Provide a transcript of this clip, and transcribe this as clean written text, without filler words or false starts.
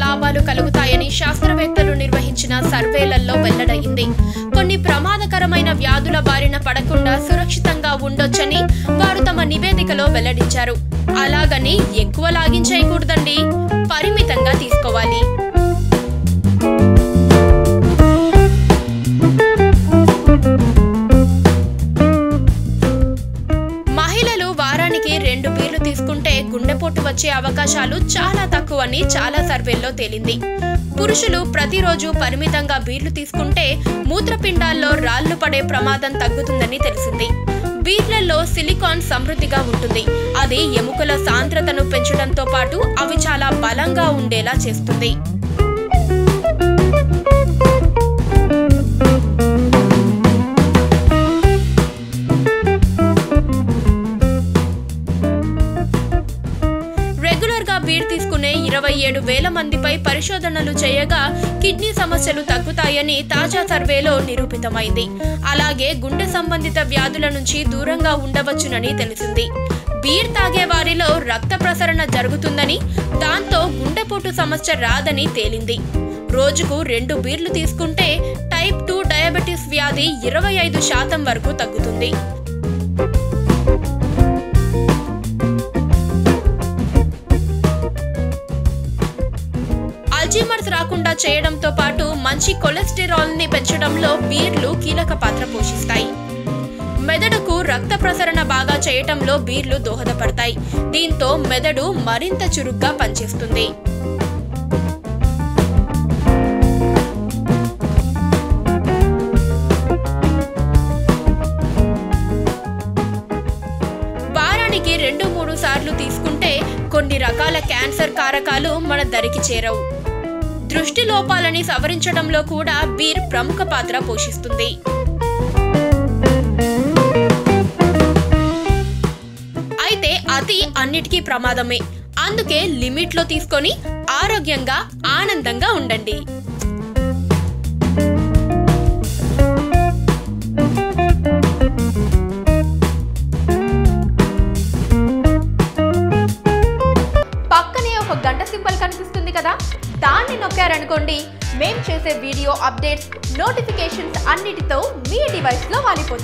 లాభాలు కలుగుతాయని శాస్త్రవేత్తలు నిర్వహించిన సర్వేలలో వెల్లడైంది. కొన్ని ప్రమాదకరమైన వ్యాధుల బారిన పడకుండా సురక్షితంగా ఉండొచ్చని వారు తమ నివేదికలో వెల్లడించారు. అలాగని ఎక్కువ లాగించేయకూడదండి, పరిమితంగా తీసుకోవాలి. వారానికి 2 బీర్లు తీసుకుంటే గుండెపోటు వచ్చే అవకాశాలు చాలా తక్కువని చాలా సర్వేల్లో తేలింది. పురుషులు ప్రతిరోజు పరిమితంగా బీర్లు తీసుకుంటే మూత్రపిండాల్లో రాళ్లు పడే ప్రమాదం తగ్గుతుందని తెలిసింది. బీర్లలో సిలికాన్ సమృద్ధిగా ఉంటుంది. అది ఎముకల సాంద్రతను పెంచడంతో పాటు అవి చాలా బలంగా ఉండేలా చేస్తుంది. బీర్ తీసుకునే 27,000 మందిపై పరిశోధనలు చేయగా కిడ్నీ సమస్యలు తగ్గుతాయని తాజా సర్వేలో నిరూపితమైంది. అలాగే గుండె సంబంధిత వ్యాధుల నుంచి దూరంగా ఉండవచ్చునని తెలిసింది. బీర్ తాగే వారిలో రక్త ప్రసరణ జరుగుతుందని, దాంతో గుండెపోటు సమస్య రాదని తేలింది. రోజుకు 2 బీర్లు తీసుకుంటే టైప్ 2 డయాబెటీస్ వ్యాధి 25% వరకు తగ్గుతుంది. అల్జీమర్స్ రాకుండా చేయడంతో పాటు మంచి కొలెస్టరాల్ ని పెంచడంలో బీర్లు కీలక పాత్ర పోషిస్తాయి. మెదడుకు రక్త ప్రసరణ బాగా చేయటంలో బీర్లు దోహదపడతాయి. దీంతో మెదడు మరింత చురుగ్గా పనిచేస్తుంది. వారానికి 2-3 సార్లు తీసుకుంటే కొన్ని రకాల క్యాన్సర్ కారకాలు మన దరికి చేరవు. దృష్టి లోపాలని సవరించడంలో కూడా బీర్ ప్రముఖ పాత్ర పోషిస్తుంది. అయితే అతి అన్నిటికీ ప్రమాదమే. అందుకే లిమిట్లో తీసుకొని ఆరోగ్యంగా ఆనందంగా ఉండండి. పక్కనే ఒక గంట సింబల్ కనిపిస్తుంది కదా, దాన్ని నొక్కారనుకోండి, మేం చేసే వీడియో అప్డేట్స్, నోటిఫికేషన్స్ అన్నిటితో మీ డివైస్లో వాలిపోతుంది.